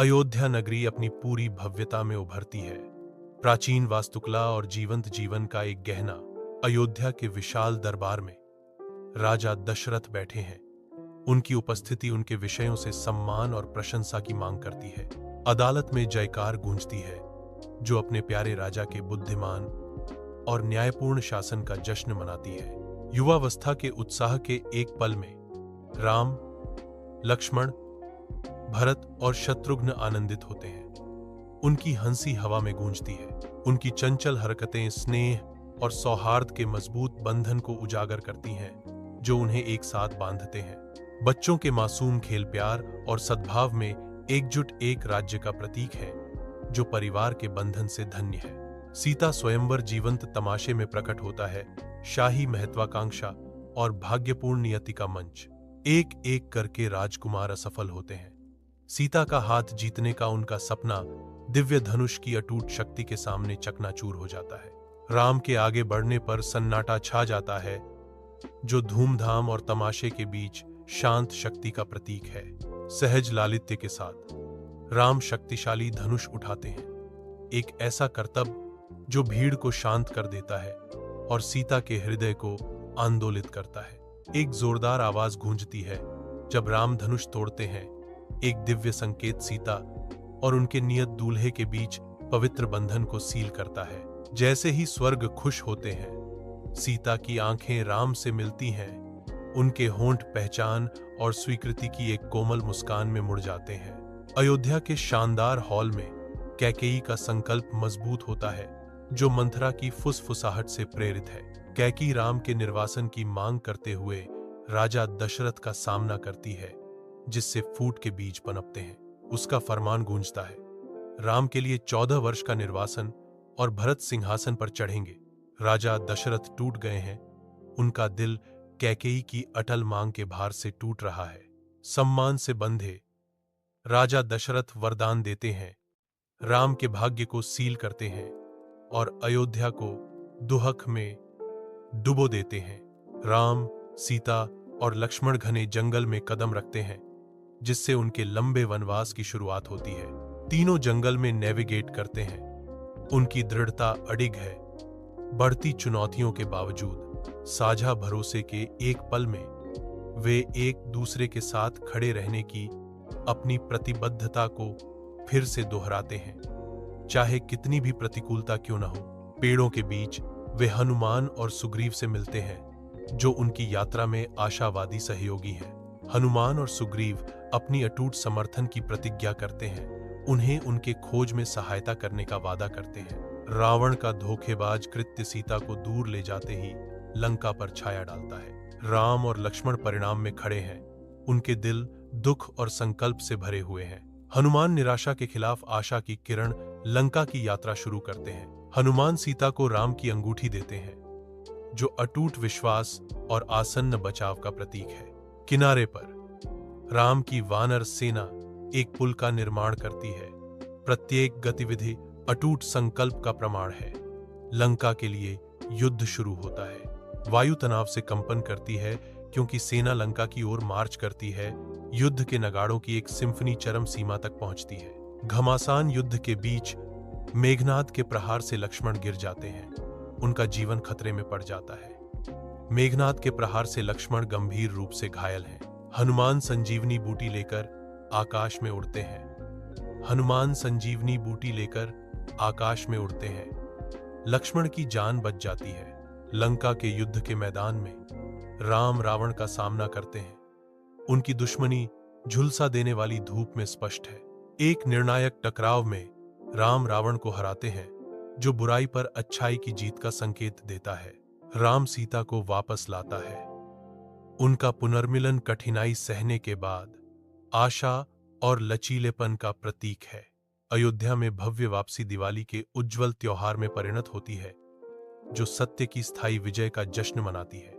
अयोध्या नगरी अपनी पूरी भव्यता में उभरती है। प्राचीन वास्तुकला और जीवंत जीवन का एक गहना। अयोध्या के विशाल दरबार में राजा दशरथ बैठे हैं। उनकी उपस्थिति उनके विषयों से सम्मान और प्रशंसा की मांग करती है। अदालत में जयकार गूंजती है, जो अपने प्यारे राजा के बुद्धिमान और न्यायपूर्ण शासन का जश्न मनाती है। युवावस्था के उत्साह के एक पल में राम, लक्ष्मण, भरत और शत्रुघ्न आनंदित होते हैं। उनकी हंसी हवा में गूंजती है। उनकी चंचल हरकतें स्नेह और सौहार्द के मजबूत बंधन को उजागर करती हैं, जो उन्हें एक साथ बांधते हैं। बच्चों के मासूम खेल, प्यार और सद्भाव में एकजुट एक राज्य का प्रतीक है, जो परिवार के बंधन से धन्य है। सीता स्वयंवर जीवंत तमाशे में प्रकट होता है, शाही महत्वाकांक्षा और भाग्यपूर्ण नियति का मंच। एक एक करके राजकुमार असफल होते हैं। सीता का हाथ जीतने का उनका सपना दिव्य धनुष की अटूट शक्ति के सामने चकनाचूर हो जाता है। राम के आगे बढ़ने पर सन्नाटा छा जाता है, जो धूमधाम और तमाशे के बीच शांत शक्ति का प्रतीक है। सहज लालित्य के साथ राम शक्तिशाली धनुष उठाते हैं, एक ऐसा करतब जो भीड़ को शांत कर देता है और सीता के हृदय को आंदोलित करता है। एक जोरदार आवाज गूंजती है जब राम धनुष तोड़ते हैं। एक दिव्य संकेत सीता और उनके नियत दूल्हे के बीच पवित्र बंधन को सील करता है। जैसे ही स्वर्ग खुश होते हैं, सीता की आंखें राम से मिलती हैं। उनके होंठ पहचान और स्वीकृति की एक कोमल मुस्कान में मुड़ जाते हैं। अयोध्या के शानदार हॉल में कैकेयी का संकल्प मजबूत होता है, जो मंथरा की फुसफुसाहट से प्रेरित है। कैकेयी राम के निर्वासन की मांग करते हुए राजा दशरथ का सामना करती है, जिससे फूट के बीज पनपते हैं। उसका फरमान गूंजता है, राम के लिए 14 वर्ष का निर्वासन और भरत सिंहासन पर चढ़ेंगे। राजा दशरथ टूट गए हैं। उनका दिल कैकेयी की अटल मांग के भार से टूट रहा है। सम्मान से बंधे राजा दशरथ वरदान देते हैं, राम के भाग्य को सील करते हैं और अयोध्या को दुहक में डुबो देते हैं। राम, सीता और लक्ष्मण घने जंगल में कदम रखते हैं, जिससे उनके लंबे वनवास की शुरुआत होती है। तीनों जंगल में नेविगेट करते हैं। उनकी दृढ़ता अडिग है। बढ़ती चुनौतियों के बावजूद साझा भरोसे के एक पल में वे एक दूसरे के साथ खड़े रहने की अपनी प्रतिबद्धता को फिर से दोहराते हैं, चाहे कितनी भी प्रतिकूलता क्यों न हो। पेड़ों के बीच वे हनुमान और सुग्रीव से मिलते हैं, जो उनकी यात्रा में आशावादी सहयोगी हैं। हनुमान और सुग्रीव अपनी अटूट समर्थन की प्रतिज्ञा करते हैं। उन्हें उनके खोज में सहायता करने का वादा करते हैं। रावण का धोखेबाज कृत्य सीता को दूर ले जाते ही लंका पर छाया डालता है। राम और लक्ष्मण परिणाम में खड़े हैं। उनके दिल दुख और संकल्प से भरे हुए हैं। हनुमान निराशा के खिलाफ आशा की किरण लंका की यात्रा शुरू करते हैं। हनुमान सीता को राम की अंगूठी देते हैं, जो अटूट विश्वास और आसन्न बचाव का प्रतीक है। किनारे पर राम की वानर सेना एक पुल का निर्माण करती है। प्रत्येक गतिविधि अटूट संकल्प का प्रमाण है। लंका के लिए युद्ध शुरू होता है। वायु तनाव से कंपन करती है, क्योंकि सेना लंका की ओर मार्च करती है। युद्ध के नगाड़ों की एक सिम्फनी चरम सीमा तक पहुंचती है। घमासान युद्ध के बीच मेघनाद के प्रहार से लक्ष्मण गिर जाते हैं। उनका जीवन खतरे में पड़ जाता है। मेघनाद के प्रहार से लक्ष्मण गंभीर रूप से घायल हैं। हनुमान संजीवनी बूटी लेकर आकाश में उड़ते हैं। हनुमान संजीवनी बूटी लेकर आकाश में उड़ते हैं। लक्ष्मण की जान बच जाती है। लंका के युद्ध के मैदान में राम रावण का सामना करते हैं। उनकी दुश्मनी झुलसा देने वाली धूप में स्पष्ट है। एक निर्णायक टकराव में राम रावण को हराते हैं, जो बुराई पर अच्छाई की जीत का संकेत देता है। राम सीता को वापस लाता है। उनका पुनर्मिलन कठिनाई सहने के बाद आशा और लचीलेपन का प्रतीक है। अयोध्या में भव्य वापसी दिवाली के उज्जवल त्योहार में परिणत होती है, जो सत्य की स्थायी विजय का जश्न मनाती है।